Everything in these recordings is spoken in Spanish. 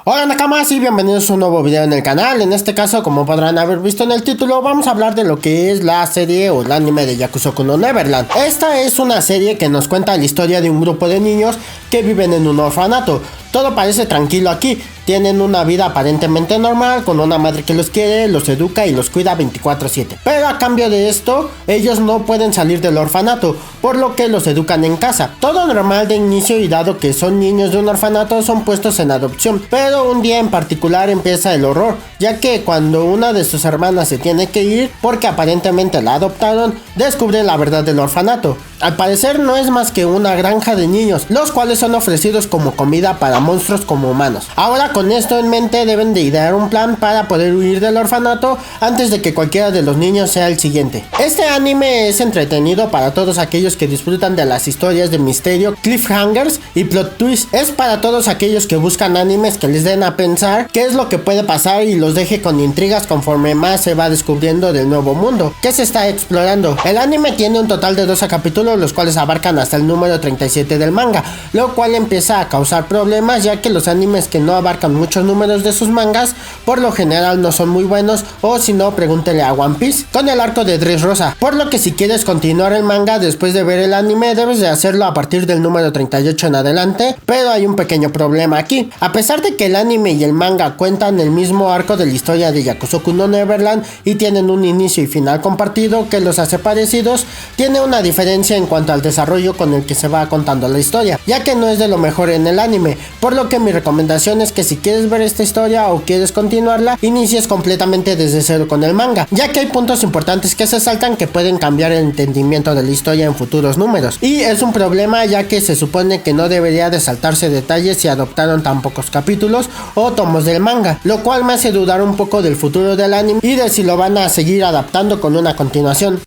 Hola Nakamas y bienvenidos a un nuevo video en el canal. En este caso, como podrán haber visto en el título, vamos a hablar de lo que es la serie o el anime de Yakusoku no Neverland. Esta es una serie que nos cuenta la historia de un grupo de niños que viven en un orfanato. Todo parece tranquilo aquí, tienen una vida aparentemente normal, con una madre que los quiere, los educa y los cuida 24/7. Pero a cambio de esto, ellos no pueden salir del orfanato, por lo que los educan en casa. Todo normal de inicio y dado que son niños de un orfanato, son puestos en adopción. Pero un día en particular empieza el horror, ya que cuando una de sus hermanas se tiene que ir, porque aparentemente la adoptaron, descubre la verdad del orfanato. Al parecer no es más que una granja de niños, los cuales son ofrecidos como comida para monstruos como humanos. Ahora con esto en mente deben de idear un plan para poder huir del orfanato antes de que cualquiera de los niños sea el siguiente. Este anime es entretenido para todos aquellos que disfrutan de las historias de misterio, cliffhangers y plot twists. Es para todos aquellos que buscan animes que les den a pensar qué es lo que puede pasar y los deje con intrigas conforme más se va descubriendo del nuevo mundo que se está explorando. El anime tiene un total de 12 capítulos, los cuales abarcan hasta el número 37 del manga, lo cual empieza a causar problemas, ya que los animes que no abarcan muchos números de sus mangas por lo general no son muy buenos, o si no pregúntele a One Piece con el arco de Dressrosa, por lo que si quieres continuar el manga después de ver el anime debes de hacerlo a partir del número 38 en adelante. Pero hay un pequeño problema aquí: a pesar de que el anime y el manga cuentan el mismo arco de la historia de Yakusoku no Neverland y tienen un inicio y final compartido que los hace parecidos, tiene una diferencia en cuanto al desarrollo con el que se va contando la historia, ya que no es de lo mejor en el anime, por lo que mi recomendación es que si quieres ver esta historia o quieres continuarla, inicies completamente desde cero con el manga, ya que hay puntos importantes que se saltan que pueden cambiar el entendimiento de la historia en futuros números, y es un problema ya que se supone que no debería de saltarse detalles si adoptaron tan pocos capítulos o tomos del manga, lo cual me hace dudar un poco del futuro del anime y de si lo van a seguir adaptando con una continuación.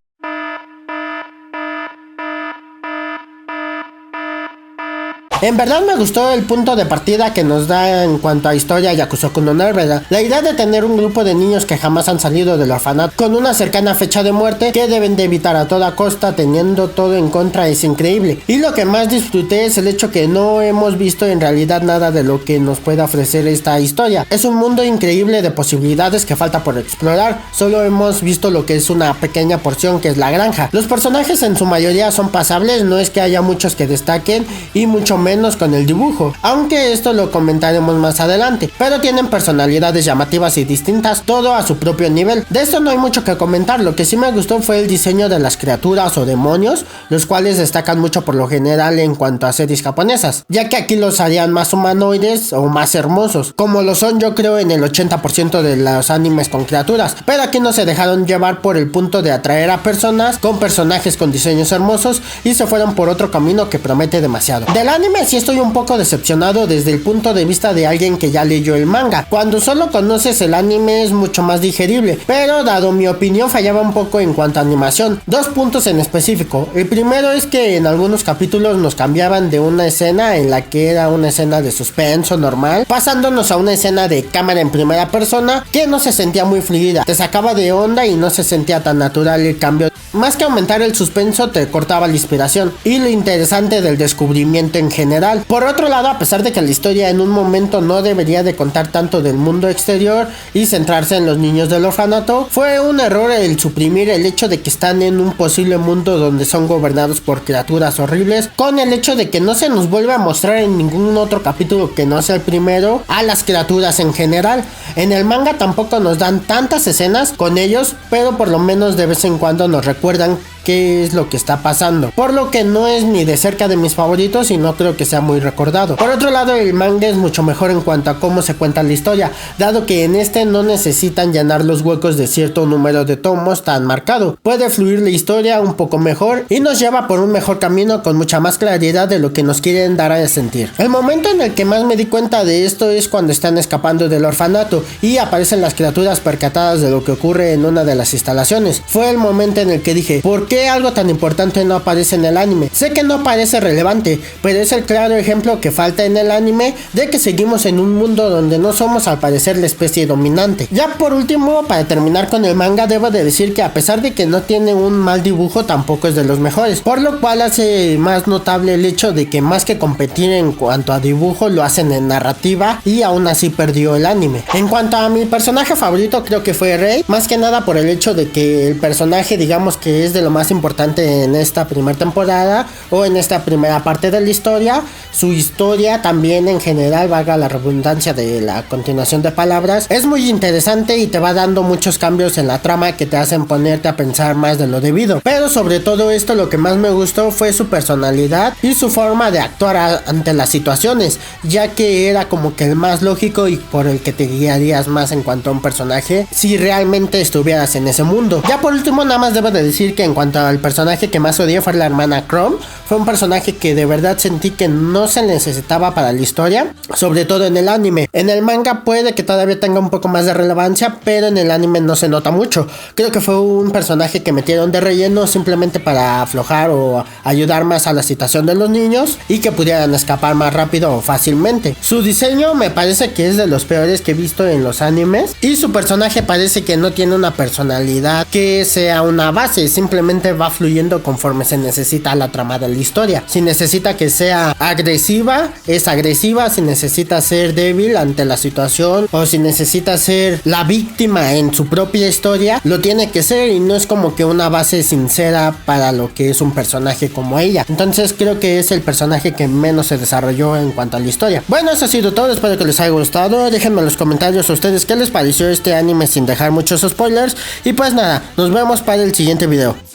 En verdad me gustó el punto de partida que nos da en cuanto a historia Yakusoku no Neverland. La idea de tener un grupo de niños que jamás han salido del orfanato con una cercana fecha de muerte que deben de evitar a toda costa teniendo todo en contra es increíble. Y lo que más disfruté es el hecho que no hemos visto en realidad nada de lo que nos puede ofrecer esta historia. Es un mundo increíble de posibilidades que falta por explorar. Solo hemos visto lo que es una pequeña porción, que es la granja. Los personajes en su mayoría son pasables, no es que haya muchos que destaquen y mucho menos con el dibujo, aunque esto lo comentaremos más adelante, pero tienen personalidades llamativas y distintas, todo a su propio nivel. De esto no hay mucho que comentar. Lo que sí me gustó fue el diseño de las criaturas o demonios, los cuales destacan mucho por lo general en cuanto a series japonesas, ya que aquí los harían más humanoides o más hermosos, como lo son yo creo en el 80% de los animes con criaturas, pero aquí no se dejaron llevar por el punto de atraer a personas con personajes con diseños hermosos y se fueron por otro camino que promete demasiado. Del anime sí estoy un poco decepcionado desde el punto de vista de alguien que ya leyó el manga. Cuando solo conoces el anime es mucho más digerible, pero dado mi opinión fallaba un poco en cuanto a animación. Dos puntos en específico. El primero es que en algunos capítulos nos cambiaban de una escena en la que era una escena de suspenso normal, pasándonos a una escena de cámara en primera persona que no se sentía muy fluida, te sacaba de onda y no se sentía tan natural el cambio. Más que aumentar el suspenso, te cortaba la inspiración y lo interesante del descubrimiento en general. Por otro lado, a pesar de que la historia en un momento no debería de contar tanto del mundo exterior y centrarse en los niños del orfanato, fue un error el suprimir el hecho de que están en un posible mundo donde son gobernados por criaturas horribles, con el hecho de que no se nos vuelve a mostrar en ningún otro capítulo que no sea el primero a las criaturas en general. En el manga tampoco nos dan tantas escenas con ellos, pero por lo menos de vez en cuando nos recuerdan qué es lo que está pasando, por lo que no es ni de cerca de mis favoritos y no creo que sea muy recordado. Por otro lado, el manga es mucho mejor en cuanto a cómo se cuenta la historia, dado que en este no necesitan llenar los huecos de cierto número de tomos tan marcado. Puede fluir la historia un poco mejor y nos lleva por un mejor camino con mucha más claridad de lo que nos quieren dar a sentir. El momento en el que más me di cuenta de esto es cuando están escapando del orfanato y aparecen las criaturas percatadas de lo que ocurre en una de las instalaciones. Fue el momento en el que dije, ¿por qué qué algo tan importante no aparece en el anime? Sé que no parece relevante, pero es el claro ejemplo que falta en el anime de que seguimos en un mundo donde no somos al parecer la especie dominante. Ya por último, para terminar con el manga, debo de decir que a pesar de que no tiene un mal dibujo, tampoco es de los mejores, por lo cual hace más notable el hecho de que más que competir en cuanto a dibujo, lo hacen en narrativa y aún así perdió el anime. En cuanto a mi personaje favorito, creo que fue Rei, más que nada por el hecho de que el personaje, digamos que es de lo más importante en esta primera temporada o en esta primera parte de la historia. Su historia también en general, valga la redundancia de la continuación de palabras, es muy interesante y te va dando muchos cambios en la trama que te hacen ponerte a pensar más de lo debido. Pero sobre todo esto, lo que más me gustó fue su personalidad y su forma de actuar ante las situaciones, ya que era como que el más lógico y por el que te guiarías más en cuanto a un personaje si realmente estuvieras en ese mundo. Ya por último, nada más debo de decir que en cuanto al personaje que más odié fue la hermana Chrome. Fue un personaje que de verdad sentí que no se necesitaba para la historia, sobre todo en el anime. En el manga puede que todavía tenga un poco más de relevancia, pero en el anime no se nota mucho. Creo que fue un personaje que metieron de relleno simplemente para aflojar o ayudar más a la situación de los niños y que pudieran escapar más rápido o fácilmente. Su diseño me parece que es de los peores que he visto en los animes y su personaje parece que no tiene una personalidad que sea una base, simplemente va fluyendo conforme se necesita la trama de la historia. Si necesita que sea agresiva, es agresiva. Si necesita ser débil ante la situación o si necesita ser la víctima en su propia historia, lo tiene que ser, y no es como que una base sincera para lo que es un personaje como ella. Entonces creo que es el personaje que menos se desarrolló en cuanto a la historia. Bueno, eso ha sido todo, espero que les haya gustado. Déjenme en los comentarios a ustedes qué les pareció este anime sin dejar muchos spoilers. Y pues nada, nos vemos para el siguiente video.